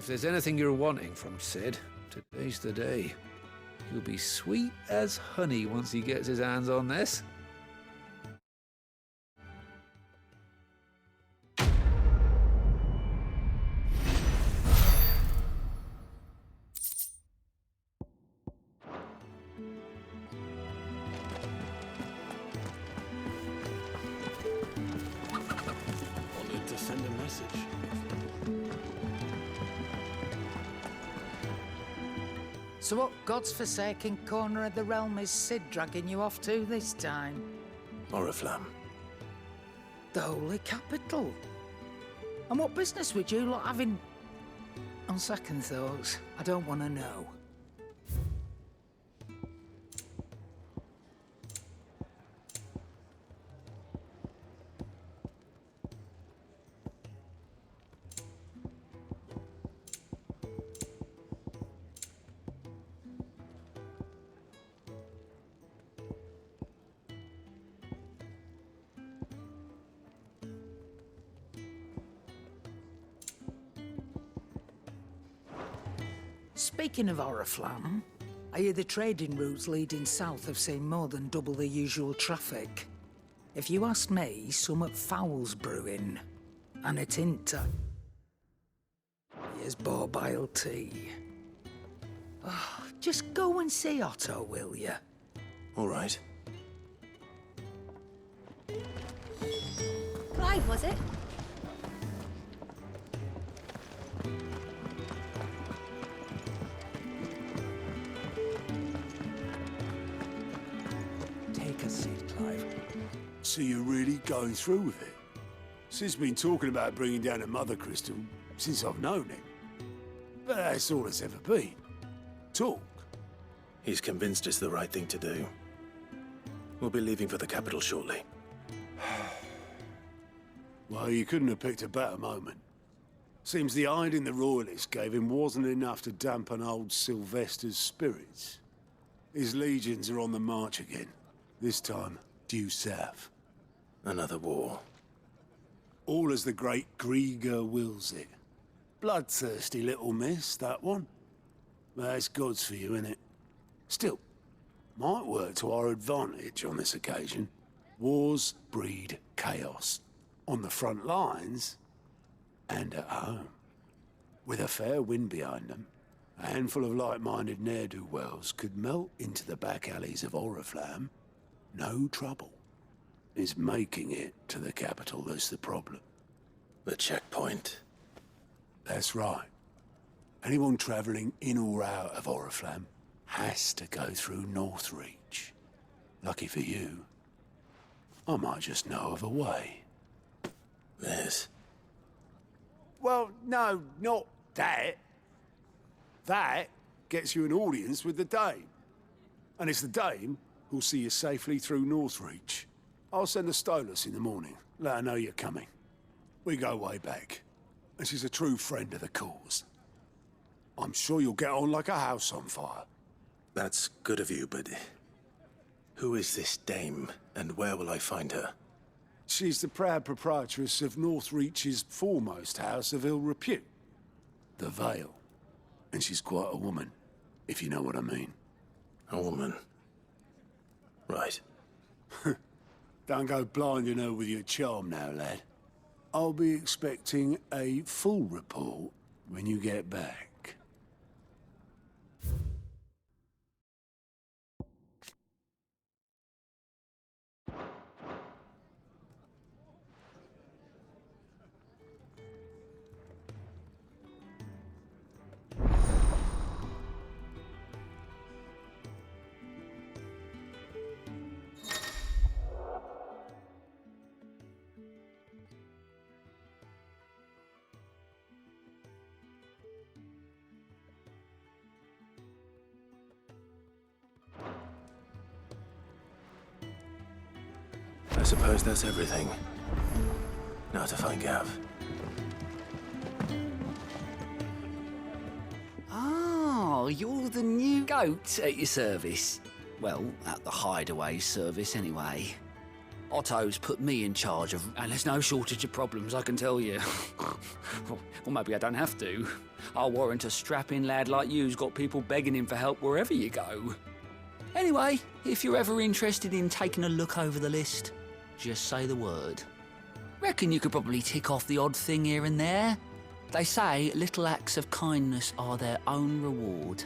there's anything you're wanting from Sid, today's the day. He'll be sweet as honey once he gets his hands on this. Wanted to send a message. So what God's forsaken corner of the realm is Sid dragging you off to this time? Oriflamme. The Holy Capital. And what business would you lot have in... On second thoughts, I don't want to know. Speaking of Oriflamme, I hear the trading routes leading south have seen more than double the usual traffic. If you ask me, somewhat foul's brewing. And it's into... Here's Borbile tea. Oh, just go and see Otto, will you? All right. Clive, was it? Take a seat, Clive. So you're really going through with it? Sid's been talking about bringing down a mother crystal since I've known him. But that's all it's ever been. Talk. He's convinced it's the right thing to do. We'll be leaving for the capital shortly. Well, you couldn't have picked a better moment. Seems the hiding the royalists gave him wasn't enough to dampen old Sylvester's spirits. His legions are on the march again. This time, due south. Another war. All as the great Grieger wills it. Bloodthirsty little miss, that one. That's God's for you, innit? Still, might work to our advantage on this occasion. Wars breed chaos. On the front lines, and at home. With a fair wind behind them, a handful of like-minded ne'er-do-wells could melt into the back alleys of Oriflamme. No trouble. Is making it to the capital that's the problem. The checkpoint. That's right. Anyone travelling in or out of Oriflamme has to go through Northreach. Lucky for you, I might just know of a way. There's... Well, no, not that. That gets you an audience with the Dame. And it's the Dame who'll see you safely through Northreach. I'll send a Stolas in the morning, let her know you're coming. We go way back, and she's a true friend of the cause. I'm sure you'll get on like a house on fire. That's good of you, but... Who is this dame, and where will I find her? She's the proud proprietress of Northreach's foremost house of ill repute, the Vale. And she's quite a woman, if you know what I mean. A woman. Right. Don't go blinding her with your charm now, lad. I'll be expecting a full report when you get back. I suppose that's everything. Now to find Gav. Oh, you're the new goat at your service. Well, at the hideaway service, anyway. Otto's put me in charge of, and there's no shortage of problems, I can tell you. Well, maybe I don't have to. I'll warrant a strapping lad like you's got people begging him for help wherever you go. Anyway, if you're ever interested in taking a look over the list, just say the word. Reckon you could probably tick off the odd thing here and there. They say little acts of kindness are their own reward.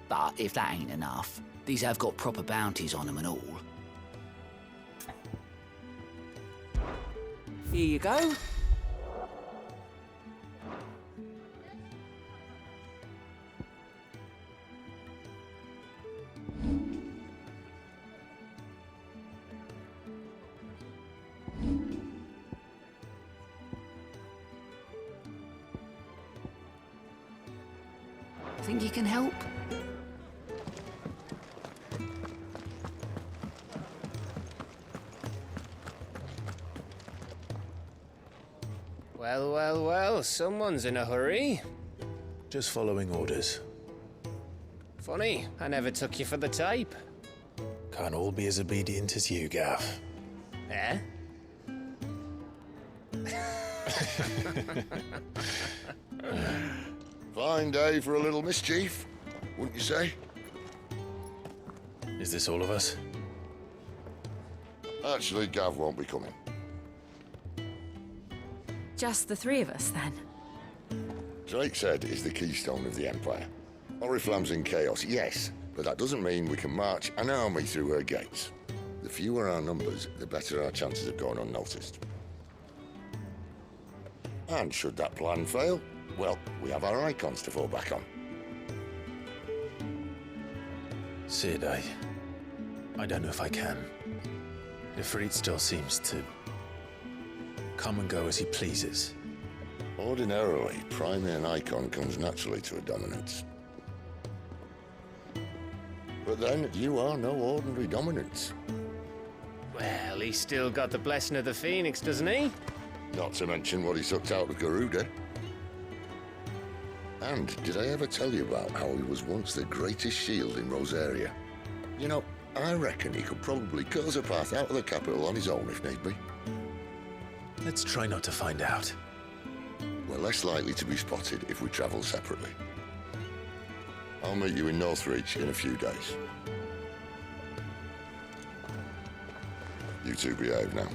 But if that ain't enough, these have got proper bounties on them and all. Here you go. Think you can help? Well, well, well, someone's in a hurry. Just following orders. Funny, I never took you for the type. Can't all be as obedient as you, Gav. Eh? Fine day for a little mischief, wouldn't you say? Is this all of us? Actually, Gav won't be coming. Just the three of us, then? Drake said is the keystone of the Empire. Oriflamme's in chaos, yes, but that doesn't mean we can march an army through her gates. The fewer our numbers, the better our chances of going unnoticed. And should that plan fail, well, we have our icons to fall back on. Sid, I don't know if I can. Ifrit still seems to come and go as he pleases. Ordinarily, priming an icon comes naturally to a dominance. But then, you are no ordinary dominance. Well, he's still got the blessing of the Phoenix, doesn't he? Not to mention what he sucked out of Garuda. And did I ever tell you about how he was once the greatest shield in Rosaria? You know, I reckon he could probably cut us a path out of the capital on his own if need be. Let's try not to find out. We're less likely to be spotted if we travel separately. I'll meet you in Northreach in a few days. You two behave now.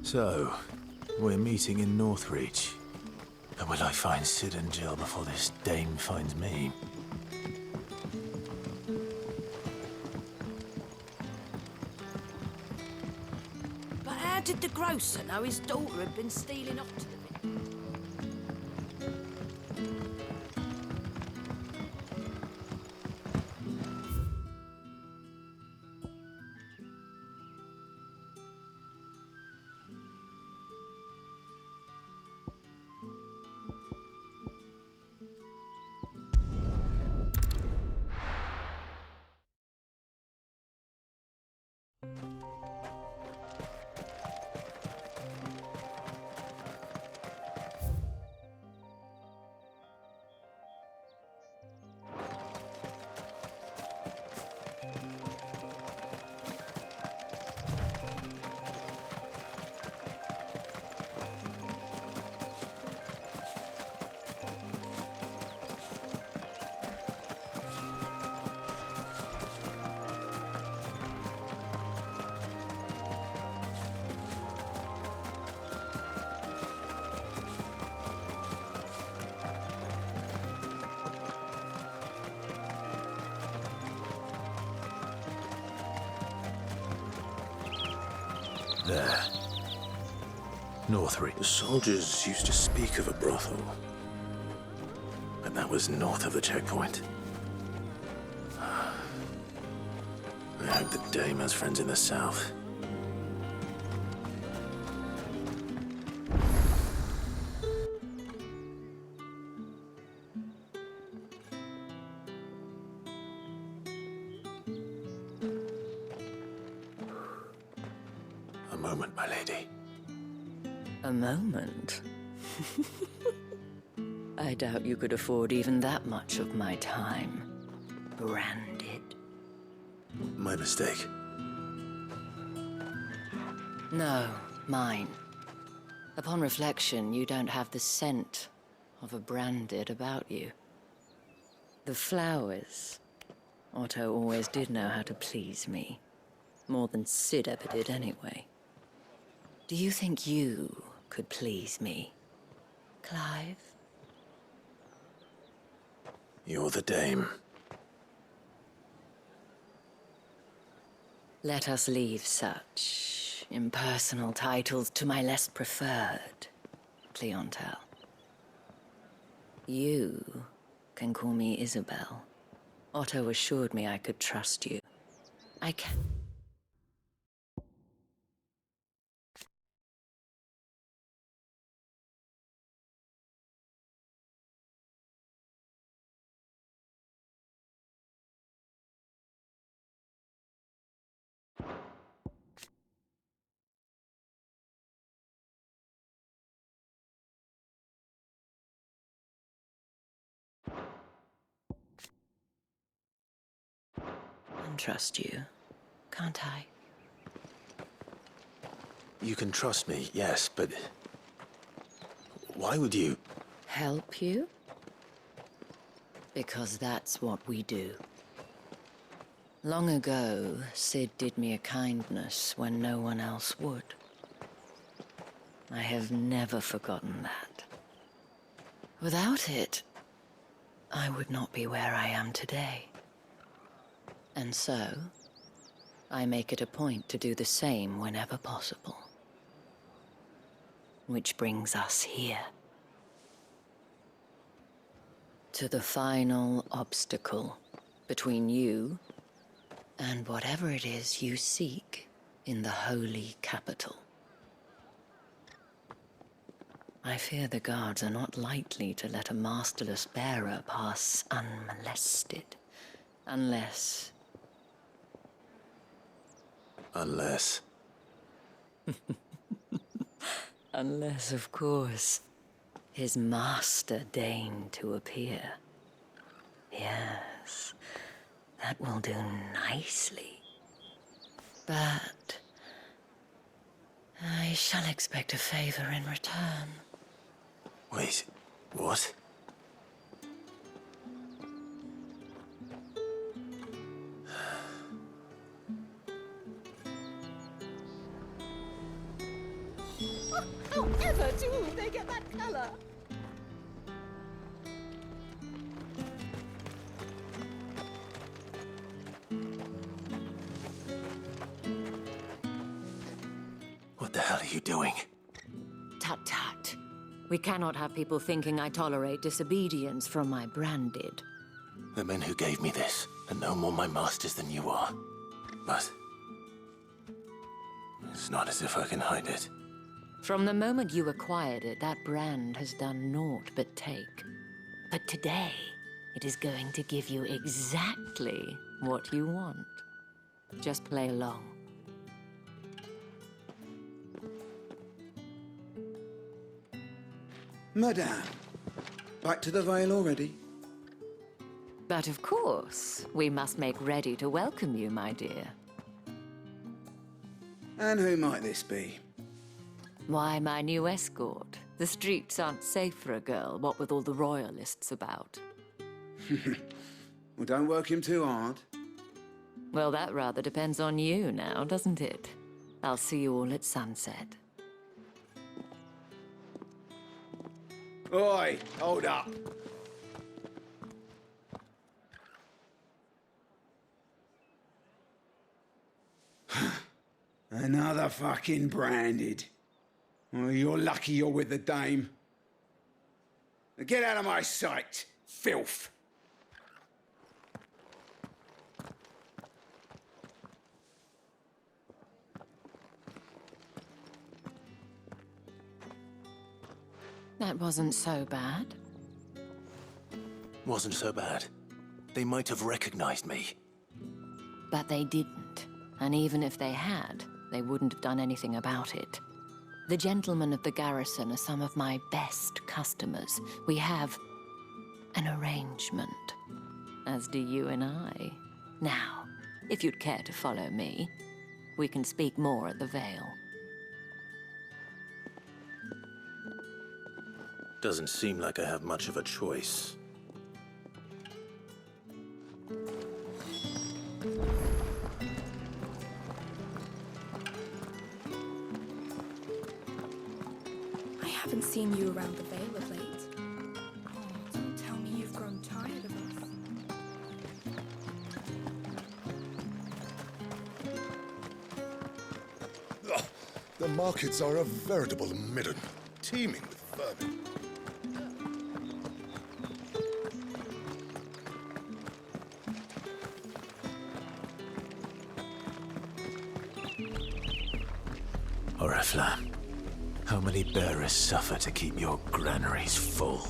So, we're meeting in Northreach. But will I find Sid and Jill before this dame finds me? But how did the grocer know his daughter had been stealing off to them? There. Northreach. The soldiers used to speak of a brothel. But that was north of the checkpoint. I hope the Dame has friends in the south. A moment, my lady. A moment? I doubt you could afford even that much of my time. Branded. My mistake. No, mine. Upon reflection, you don't have the scent of a branded about you. The flowers. Otto always did know how to please me. More than Sid ever did anyway. Do you think you could please me, Clive? You're the Dame. Let us leave such impersonal titles to my less preferred clientele. You can call me Isabel. Otto assured me I could trust you. I can. Trust you, can't I? You can trust me, yes, but... why would you... Help you? Because that's what we do. Long ago, Sid did me a kindness when no one else would. I have never forgotten that. Without it, I would not be where I am today. And so, I make it a point to do the same whenever possible. Which brings us here. To the final obstacle between you and whatever it is you seek in the holy capital. I fear the guards are not likely to let a masterless bearer pass unmolested. Unless... Unless... Unless, of course, his master deigned to appear. Yes, that will do nicely. But I shall expect a favor in return. Wait, what? However do they get that color? What the hell are you doing? Tut-tut. We cannot have people thinking I tolerate disobedience from my branded. The men who gave me this are no more my masters than you are. But... it's not as if I can hide it. From the moment you acquired it, that brand has done naught but take. But today, it is going to give you exactly what you want. Just play along. Madame, back to the Vale already? But of course, we must make ready to welcome you, my dear. And who might this be? Why, my new escort. The streets aren't safe for a girl, what with all the royalists about. Well, don't work him too hard. Well, that rather depends on you now, doesn't it? I'll see you all at sunset. Oi, hold up. Another fucking branded. Oh, you're lucky you're with the Dame. Now get out of my sight, filth. That wasn't so bad. Wasn't so bad. They might have recognized me. But they didn't. And even if they had, they wouldn't have done anything about it. The gentlemen of the garrison are some of my best customers. We have an arrangement, as do you and I. Now, if you'd care to follow me, we can speak more at the Vale. Doesn't seem like I have much of a choice. I haven't seen you around the Vale of late. Oh, don't tell me you've grown tired of us. The markets are a veritable midden, teeming with vermin. Oriflamme, how many bearers suffer to keep your granaries full?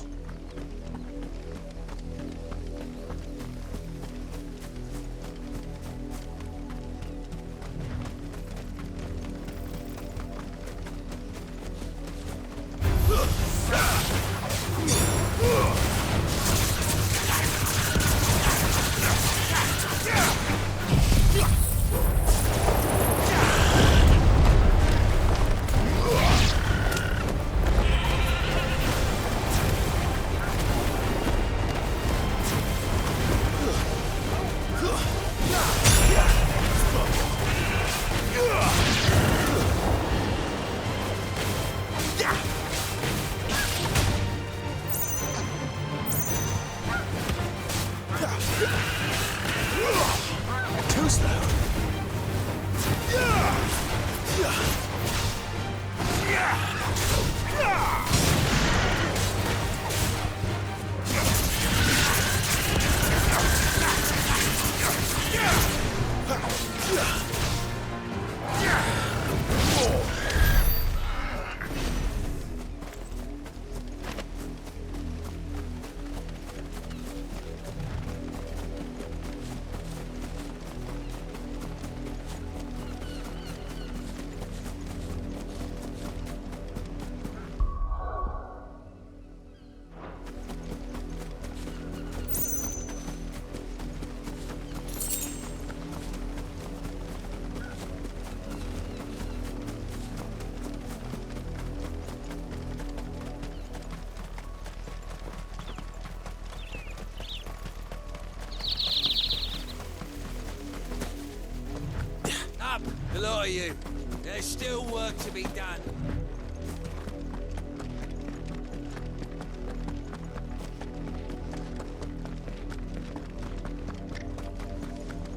The lot of you. There's still work to be done.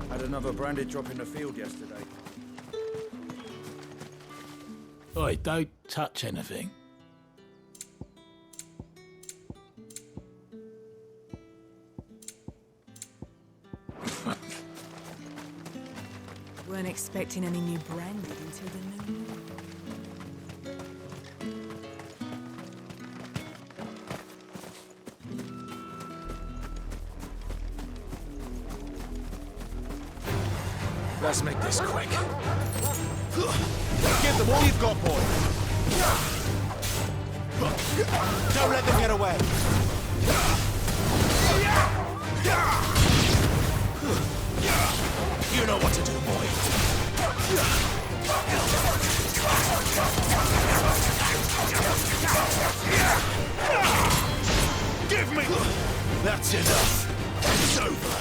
Had another branded drop in the field yesterday. Oi, don't touch anything. Weren't expecting any new branded until the new moon. Let's make this quick. Give them all you've got, boy! Don't let them get away! You know what to do, boy. Give me! That's enough. It's over.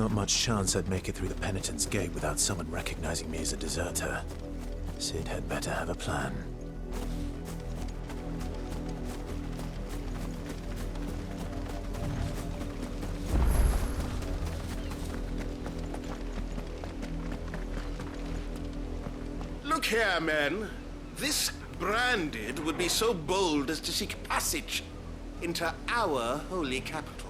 Not much chance I'd make it through the Penitent's Gate without someone recognizing me as a deserter. Cid had better have a plan. Look here, men. This Branded would be so bold as to seek passage into our holy capital.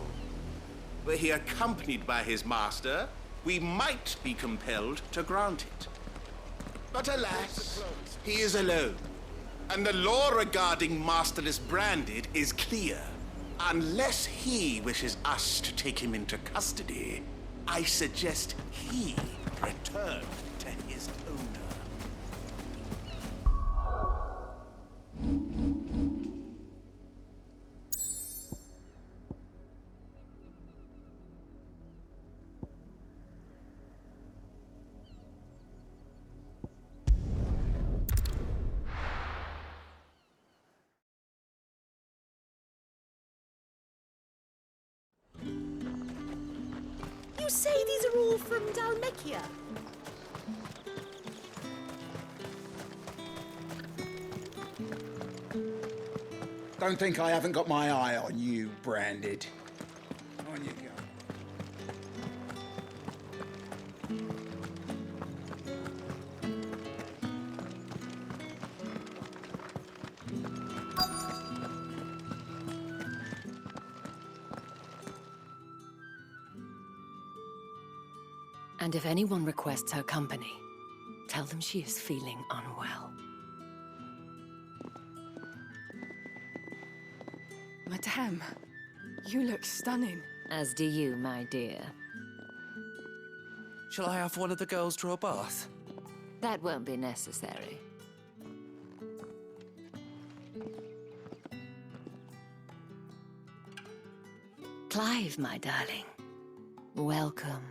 Were he accompanied by his master, we might be compelled to grant it. But alas, he is alone. And the law regarding masterless Branded is clear. Unless he wishes us to take him into custody, I suggest he return to his owner. You say these are all from Dalmekia? Don't think I haven't got my eye on you, Branded. On you go. And if anyone requests her company, tell them she is feeling unwell. Madame, you look stunning. As do you, my dear. Shall I have one of the girls draw a bath? That won't be necessary. Clive, my darling. Welcome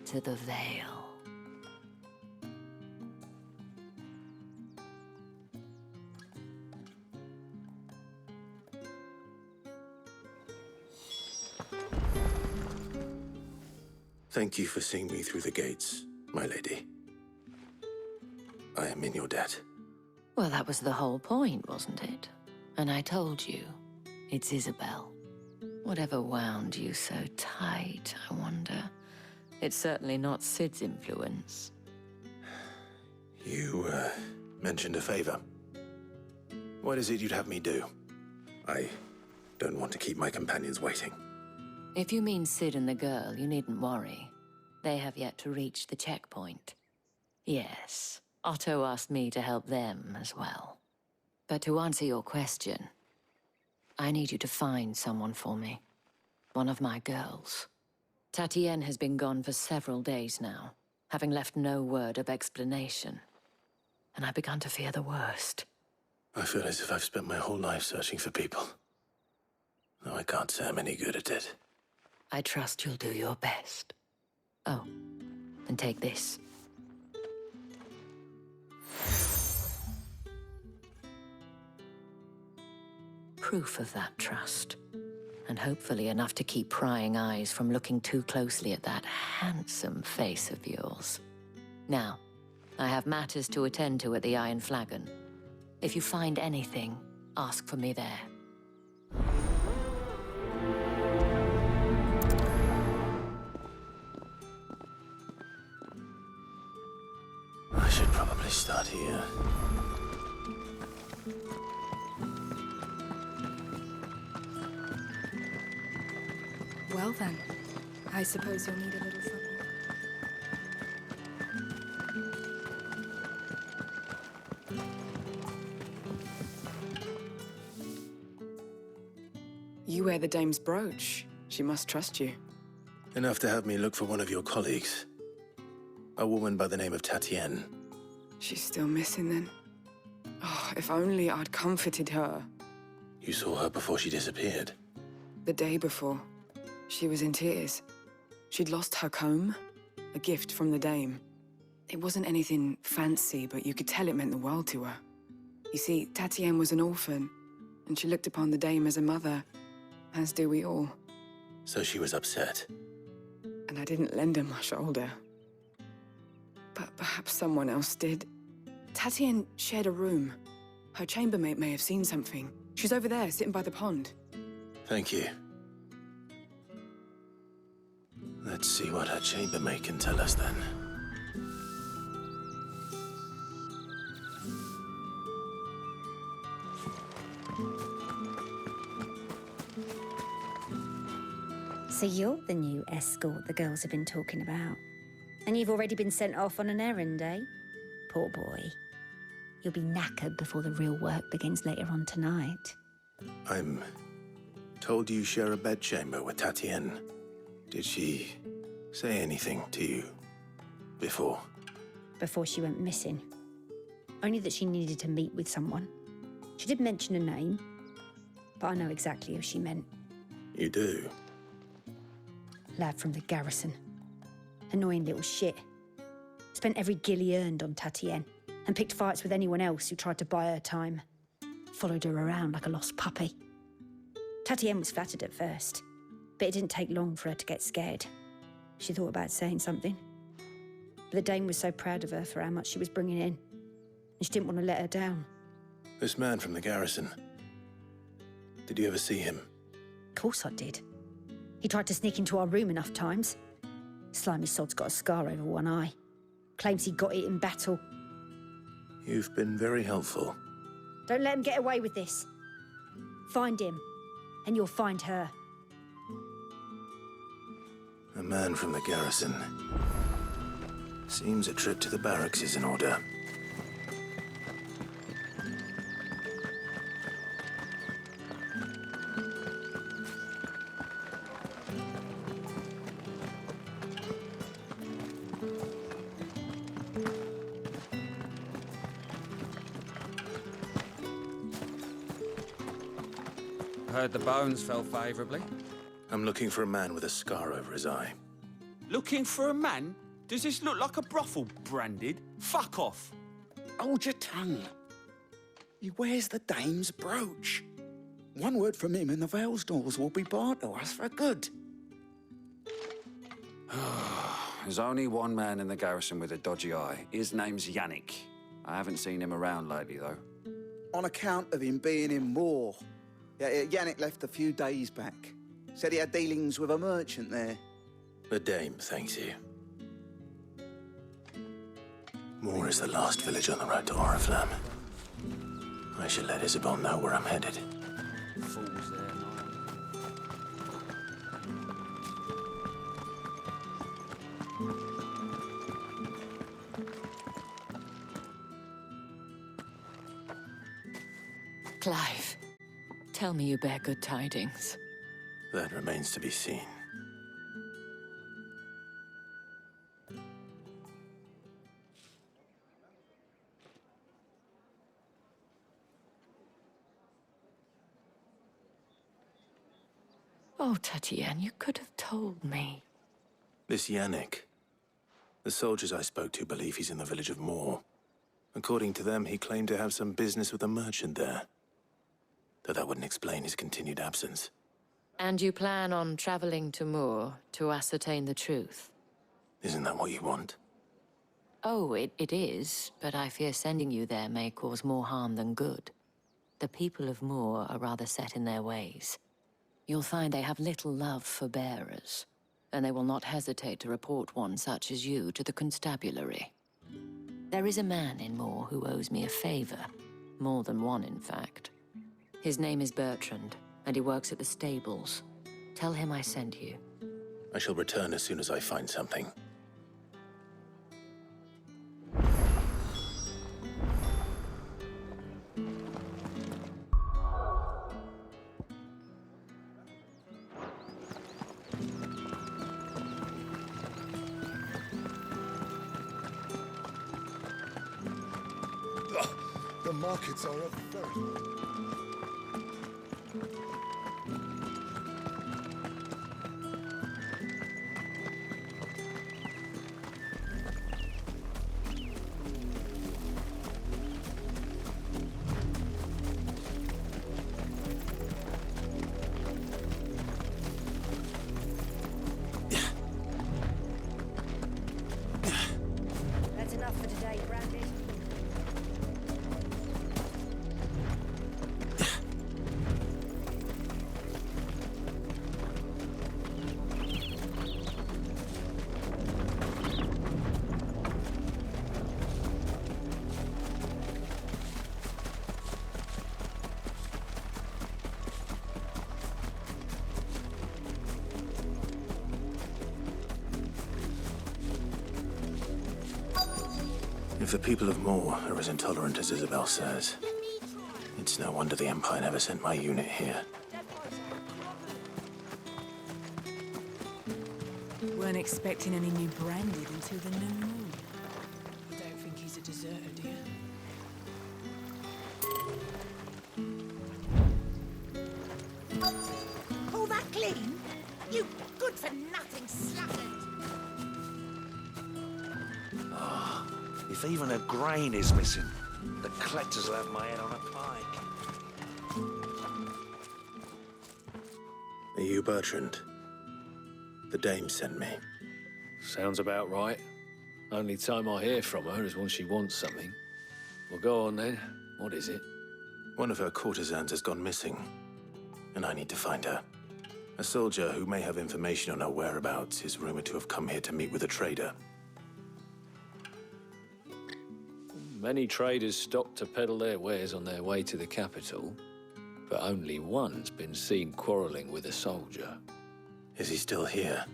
to the Vale. Thank you for seeing me through the gates, my lady. I am in your debt. Well, that was the whole point, wasn't it? And I told you, it's Isabel. Whatever wound you so tight, I wonder. It's certainly not Cid's influence. You, mentioned a favor. What is it you'd have me do? I don't want to keep my companions waiting. If you mean Cid and the girl, you needn't worry. They have yet to reach the checkpoint. Yes, Otto asked me to help them as well. But to answer your question, I need you to find someone for me. One of my girls. Tatienne has been gone for several days now, having left no word of explanation. And I've begun to fear the worst. I feel as if I've spent my whole life searching for people. Though I can't say I'm any good at it. I trust you'll do your best. Oh, and take this. Proof of that trust. And hopefully enough to keep prying eyes from looking too closely at that handsome face of yours. Now, I have matters to attend to at the Iron Flagon. If you find anything, ask for me there. I should probably start here. Well then, I suppose you'll need a little something. You wear the dame's brooch. She must trust you. Enough to have me look for one of your colleagues. A woman by the name of Tatienne. She's still missing then. Oh, if only I'd comforted her. You saw her before she disappeared. The day before. She was in tears. She'd lost her comb, a gift from the dame. It wasn't anything fancy, but you could tell it meant the world to her. You see, Tatienne was an orphan, and she looked upon the dame as a mother, as do we all. So she was upset. and I didn't lend her my shoulder. But perhaps someone else did. Tatienne shared a room. Her chambermaid may have seen something. She's over there, sitting by the pond. Thank you. Let's see what her chambermaid can tell us then. So you're the new escort the girls have been talking about. And you've already been sent off on an errand, eh? Poor boy. You'll be knackered before the real work begins later on tonight. I'm told you share a bedchamber with Tatienne. Did she say anything to you before? Before she went missing. Only that she needed to meet with someone. She did mention a name, but I know exactly who she meant. You do? Lad from the garrison. Annoying little shit. Spent every guil he earned on Tatienne and picked fights with anyone else who tried to buy her time. Followed her around like a lost puppy. Tatienne was flattered at first, but it didn't take long for her to get scared. She thought about saying something. But the Dame was so proud of her for how much she was bringing in, and she didn't want to let her down. This man from the garrison. Did you ever see him? Of course I did. He tried to sneak into our room enough times. Slimy sod's got a scar over one eye. Claims he got it in battle. You've been very helpful. Don't let him get away with this. Find him, and you'll find her. A man from the garrison. Seems a trip to the barracks is in order. Heard the bones fell favourably. I'm looking for a man with a scar over his eye. Looking for a man? Does this look like a brothel, Branded? Fuck off. Hold your tongue. He wears the Dame's brooch. One word from him and the Vale's doors will be barred to us for good. There's only one man in the garrison with a dodgy eye. His name's Yannick. I haven't seen him around lately, though. On account of him being in war. Yeah, Yannick left a few days back. Said he had dealings with a merchant there. The Dame thanks you. Moor is the last village on the road to Oriflamme. I should let Isabel know where I'm headed. Fools there, Clive, tell me you bear good tidings. That remains to be seen. Oh, Tatienne, you could have told me. This Yannick. The soldiers I spoke to believe he's in the village of Moor. According to them, he claimed to have some business with a merchant there. Though that wouldn't explain his continued absence. And you plan on traveling to Moor to ascertain the truth? Isn't that what you want? Oh, it is, but I fear sending you there may cause more harm than good. The people of Moor are rather set in their ways. You'll find they have little love for bearers, and they will not hesitate to report one such as you to the constabulary. There is a man in Moor who owes me a favor. More than one, in fact. His name is Bertrand, and he works at the stables. Tell him I sent you. I shall return as soon as I find something. The markets are a very... today, Branded. If the people of Moor are as intolerant as Isabel says, it's no wonder the Empire never sent my unit here. Weren't expecting any new Branded until the new moon. I don't think he's a deserter, do you? All that clean? You good-for-nothing slattern! If even a grain is missing, the collectors will have my head on a pike. Are you Bertrand? The dame sent me. Sounds about right. Only time I hear from her is when she wants something. Well, go on then. What is it? One of her courtesans has gone missing, and I need to find her. A soldier who may have information on her whereabouts is rumored to have come here to meet with a trader. Many traders stop to peddle their wares on their way to the capital, but only one's been seen quarreling with a soldier. Is he still here?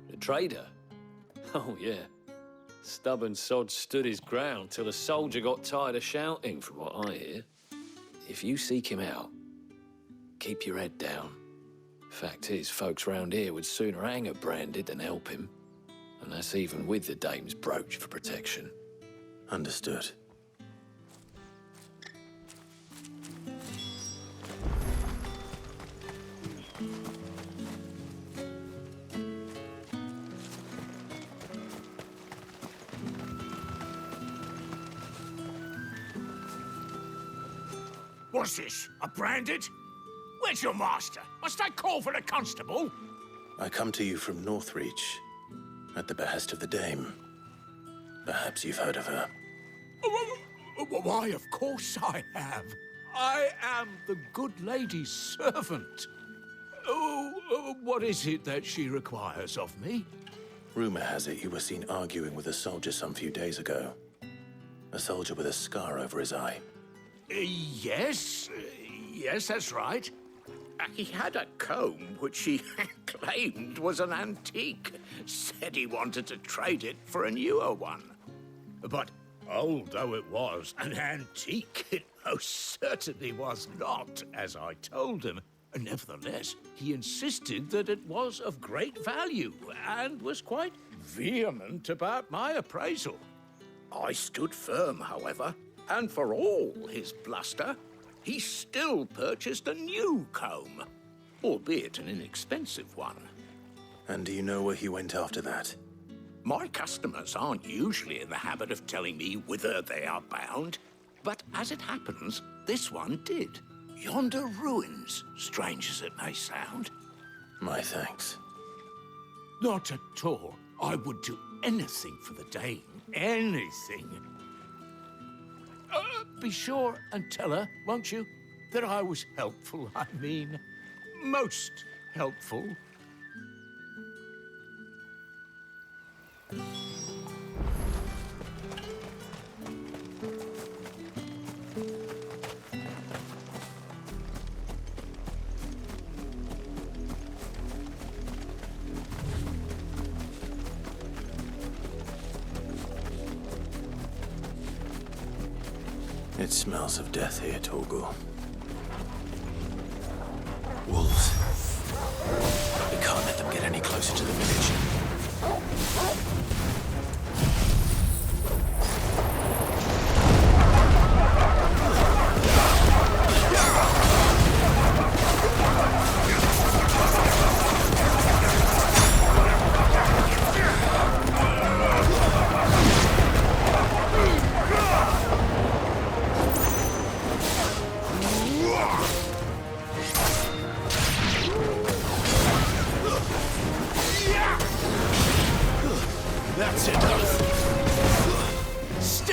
The trader? Oh, yeah. Stubborn sod stood his ground till the soldier got tired of shouting, from what I hear. If you seek him out, keep your head down. Fact is, folks round here would sooner hang a Branded than help him. And that's even with the dame's brooch for protection. Understood. What's this? A Branded? Where's your master? Must I call for a constable? I come to you from Northreach, at the behest of the dame. Perhaps you've heard of her. Why, of course I have. I am the good lady's servant. What is it that she requires of me? Rumor has it you were seen arguing with a soldier some few days ago. A soldier with a scar over his eye. Yes, that's right. He had a comb which he claimed was an antique. Said he wanted to trade it for a newer one. But old though it was, an antique it most certainly was not, as I told him. Nevertheless, he insisted that it was of great value and was quite vehement about my appraisal. I stood firm, however, and for all his bluster, he still purchased a new comb, albeit an inexpensive one. And do you know where he went after that? My customers aren't usually in the habit of telling me whither they are bound, but as it happens, this one did. Yonder ruins, strange as it may sound. My thanks. Not at all. I would do anything for the dame. Anything. Be sure and tell her, won't you, that I was helpful, I mean, most helpful. It smells of death here, Torgal. Wolves. We can't let them get any closer to the village. That's enough.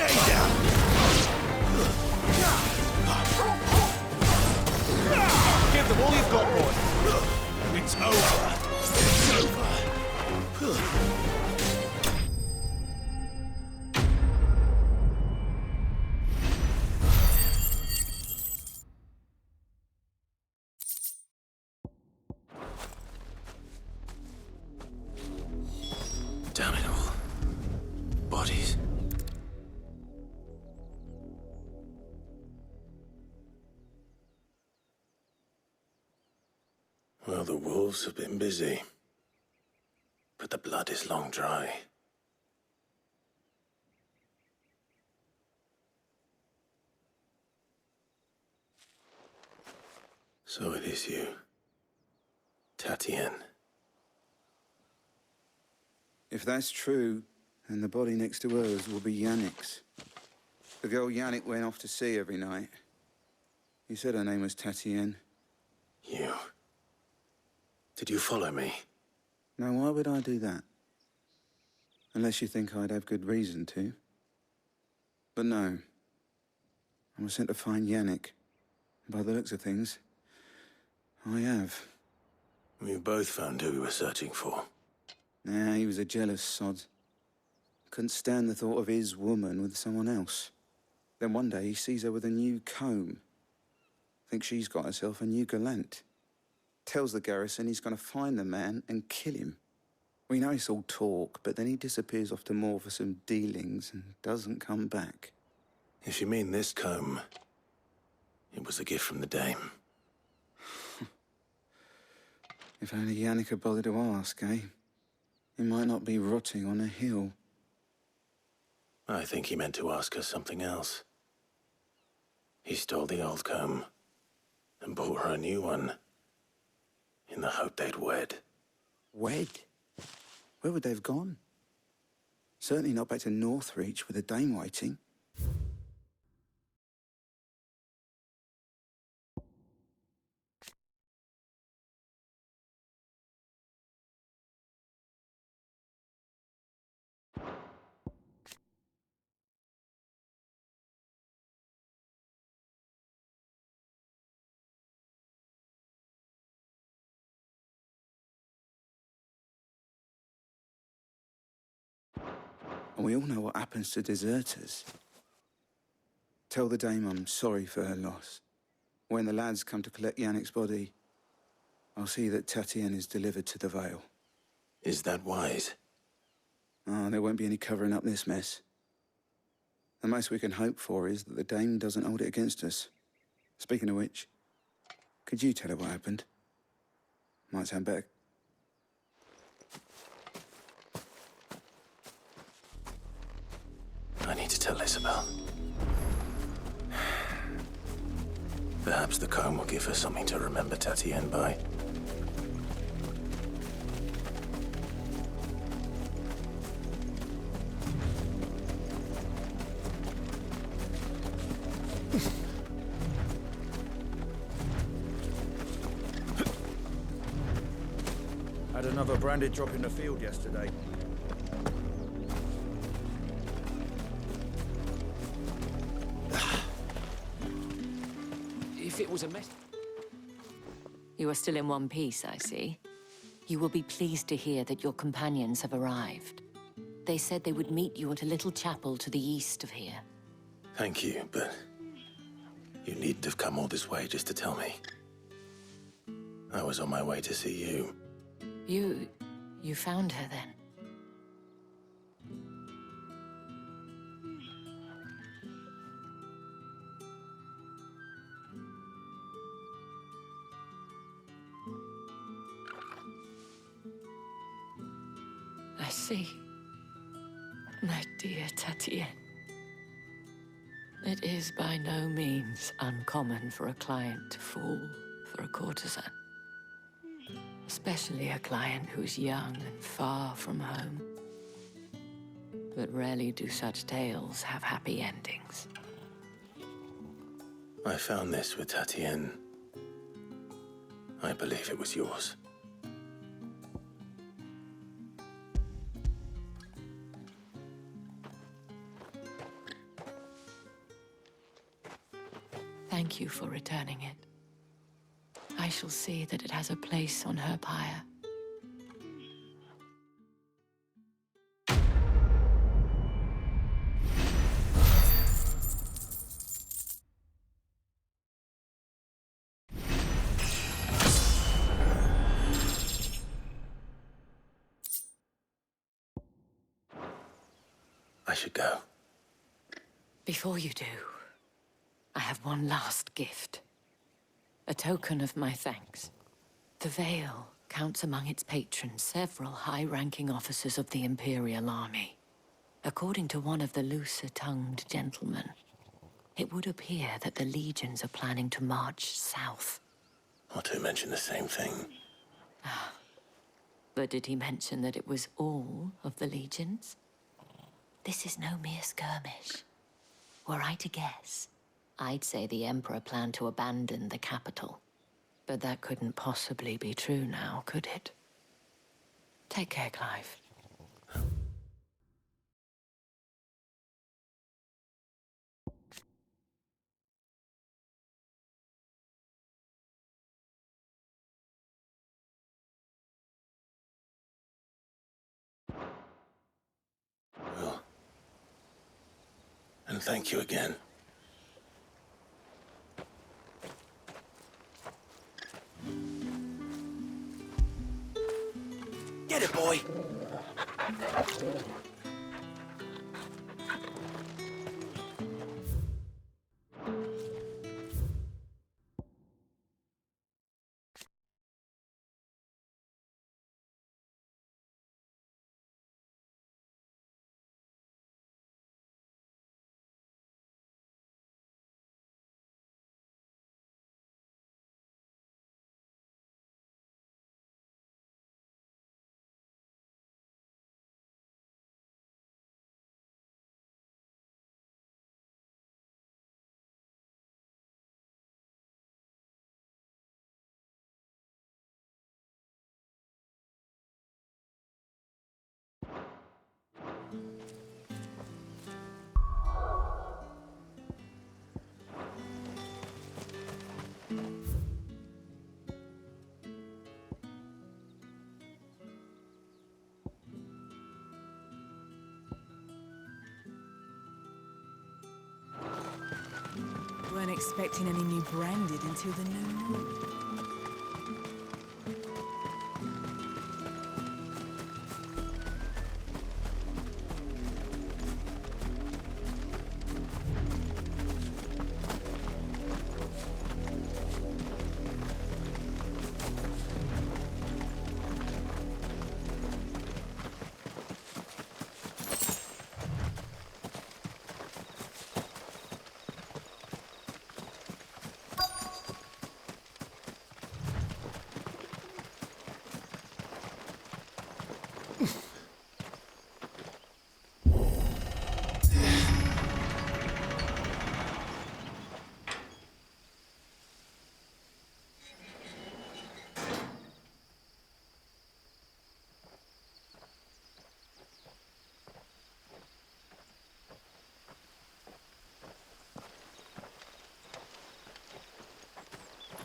Stay down! Give them all you've got, boy. It's over. It's over. Damn it all. Bodies. Well, the wolves have been busy. But the blood is long dry. So it is you, Tatienne. If that's true, then the body next to hers will be Yannick's. The girl Yannick went off to see every night. He said her name was Tatienne. You. Did you follow me? Now, why would I do that? Unless you think I'd have good reason to. But no. I was sent to find Yannick. By the looks of things, I have. We've both found who we were searching for. Nah, he was a jealous sod. Couldn't stand the thought of his woman with someone else. Then one day he sees her with a new comb. Thinks she's got herself a new gallant. Tells the garrison he's going to find the man and kill him. We know it's all talk, but then he disappears off to Moor for some dealings and doesn't come back. If you mean this comb, it was a gift from the dame. If only Yannick had bothered to ask, eh? He might not be rotting on a hill. I think he meant to ask her something else. He stole the old comb and bought her a new one in the hope they'd wed. Wed? Where would they have gone? Certainly not back to Northreach with a dame waiting. And we all know what happens to deserters. Tell the dame I'm sorry for her loss. When the lads come to collect Yannick's body, I'll see that Tatienne is delivered to the Vale. Is that wise? Oh, there won't be any covering up this mess. The most we can hope for is that the dame doesn't hold it against us. Speaking of which, could you tell her what happened? Might sound better. I need to tell Isabel. Perhaps the comb will give her something to remember Tatienne by. Had another branded drop in the field yesterday. If it was a mess... You are still in one piece, I see. You will be pleased to hear that your companions have arrived. They said they would meet you at a little chapel to the east of here. Thank you, but you needn't have come all this way just to tell me. I was on my way to see you. You found her then? I see. My dear Tatienne. It is by no means uncommon for a client to fall for a courtesan. Especially a client who's young and far from home. But rarely do such tales have happy endings. I found this with Tatienne. I believe it was yours. Thank you for returning it. I shall see that it has a place on her pyre. I should go. Before you do, I have one last gift. A token of my thanks. The Vale counts among its patrons several high-ranking officers of the Imperial Army. According to one of the looser-tongued gentlemen, it would appear that the legions are planning to march south. Or to mention the same thing. But did he mention that it was all of the legions? This is no mere skirmish. Were I to guess, I'd say the Emperor planned to abandon the capital. But that couldn't possibly be true now, could it? Take care, Clive. Well, and thank you again. Get it, boy! Weren't expecting any new branded until the new moon.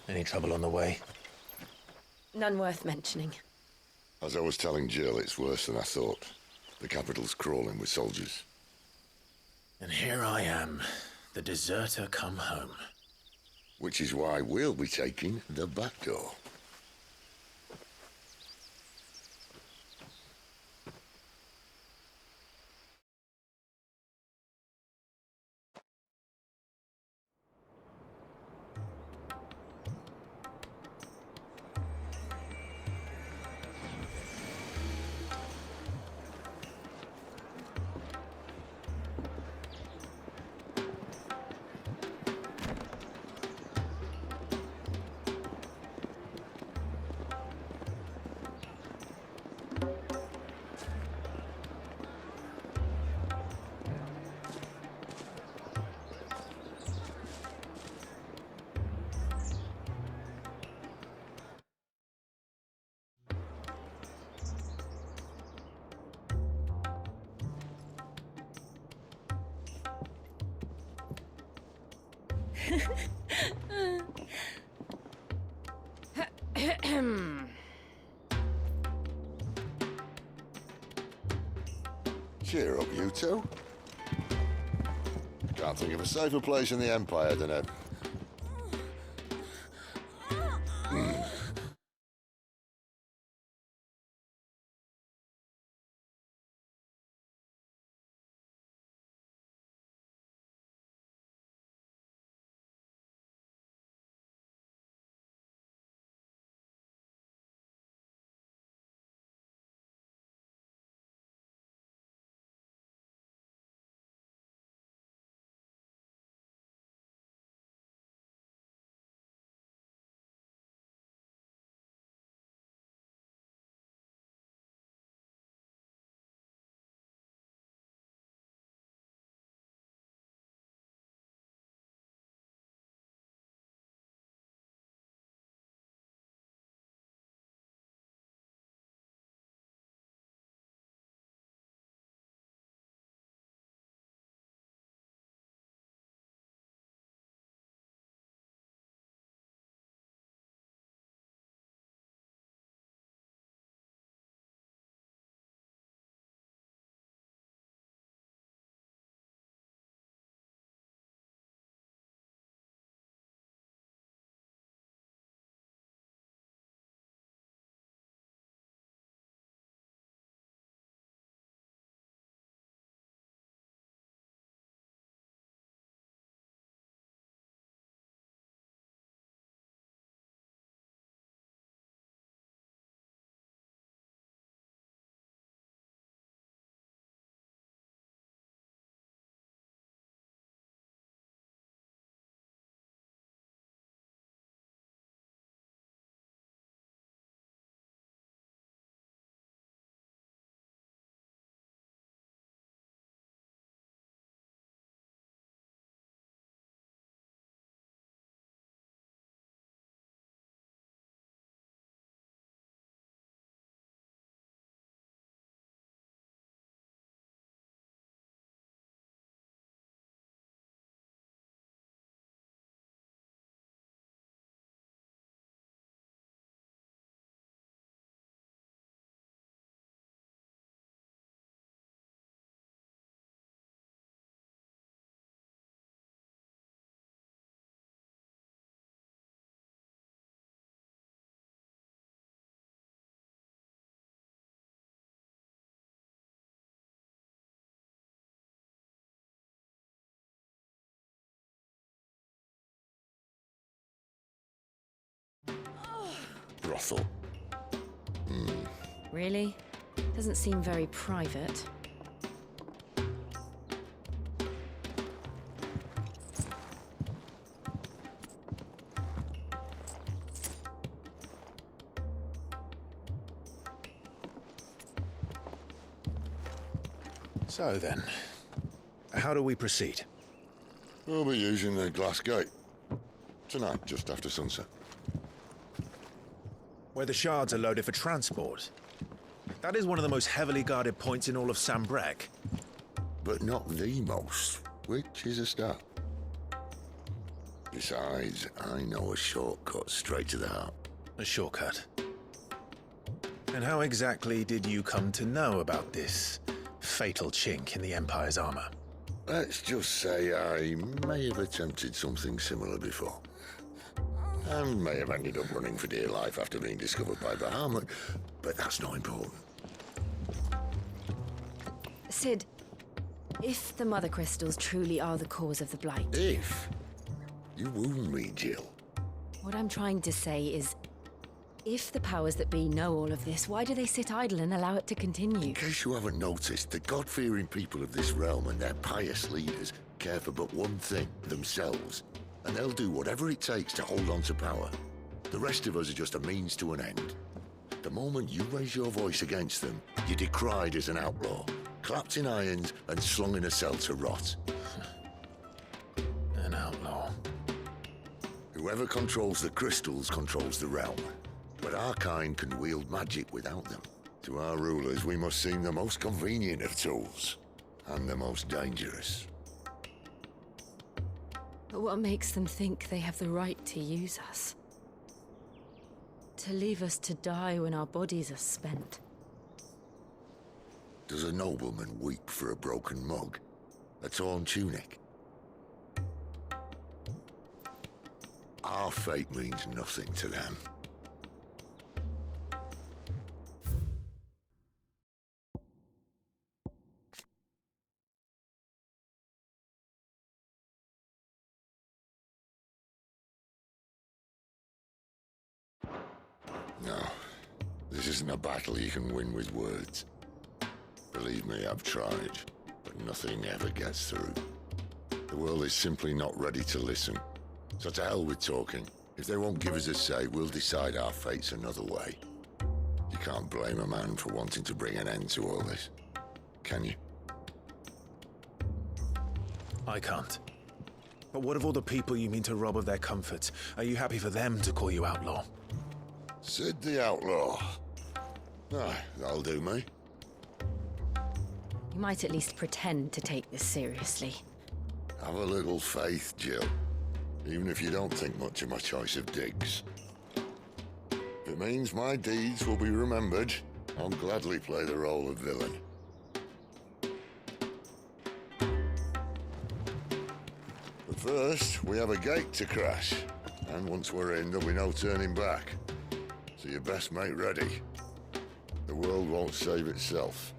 Any trouble on the way? None worth mentioning. As I was telling Jill, it's worse than I thought. The capital's crawling with soldiers. And here I am, the deserter come home. Which is why we'll be taking the back door. Cheer up, you two. Can't think of a safer place in the Empire than a... brothel. Really? Doesn't seem very private. So then, how do we proceed? We'll be using the glass gate. Tonight, just after sunset. Where the shards are loaded for transport. That is one of the most heavily guarded points in all of Sambrek. But not the most, which is a start. Besides, I know a shortcut straight to the heart. A shortcut? And how exactly did you come to know about this fatal chink in the Empire's armor? Let's just say I may have attempted something similar before. And may have ended up running for dear life after being discovered by Bahamut, but that's not important. Sid, if the Mother Crystals truly are the cause of the Blight... If? You wound me, Jill. What I'm trying to say is, if the powers that be know all of this, why do they sit idle and allow it to continue? In case you haven't noticed, the God-fearing people of this realm and their pious leaders care for but one thing, themselves. And they'll do whatever it takes to hold on to power. The rest of us are just a means to an end. The moment you raise your voice against them, you're decried as an outlaw, clapped in irons and slung in a cell to rot. An outlaw. Whoever controls the crystals controls the realm. But our kind can wield magic without them. To our rulers, we must seem the most convenient of tools. And the most dangerous. But what makes them think they have the right to use us? To leave us to die when our bodies are spent? Does a nobleman weep for a broken mug? A torn tunic? Our fate means nothing to them. No, this isn't a battle you can win with words. Believe me, I've tried, but nothing ever gets through. The world is simply not ready to listen. So to hell with talking. If they won't give us a say, we'll decide our fates another way. You can't blame a man for wanting to bring an end to all this, can you? I can't. But what of all the people you mean to rob of their comforts? Are you happy for them to call you outlaw? Sid the Outlaw. Aye, that'll do me. You might at least pretend to take this seriously. Have a little faith, Jill. Even if you don't think much of my choice of digs. If it means my deeds will be remembered, I'll gladly play the role of villain. But first, we have a gate to crash. And once we're in, there'll be no turning back. So you best make ready. The world won't save itself.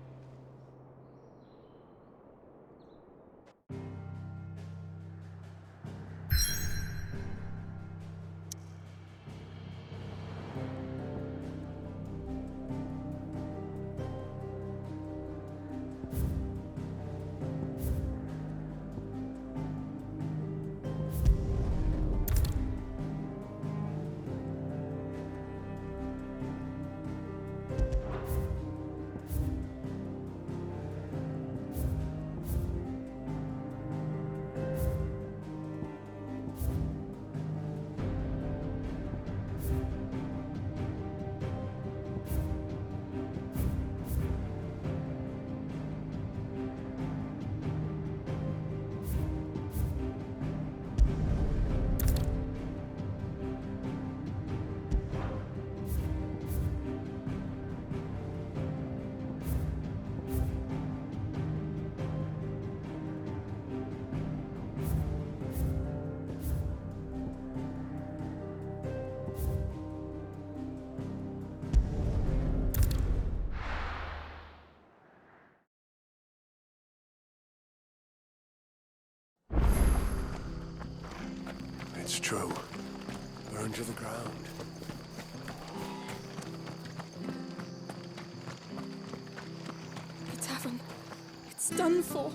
It's true. Burned to the ground. The tavern. It's done for.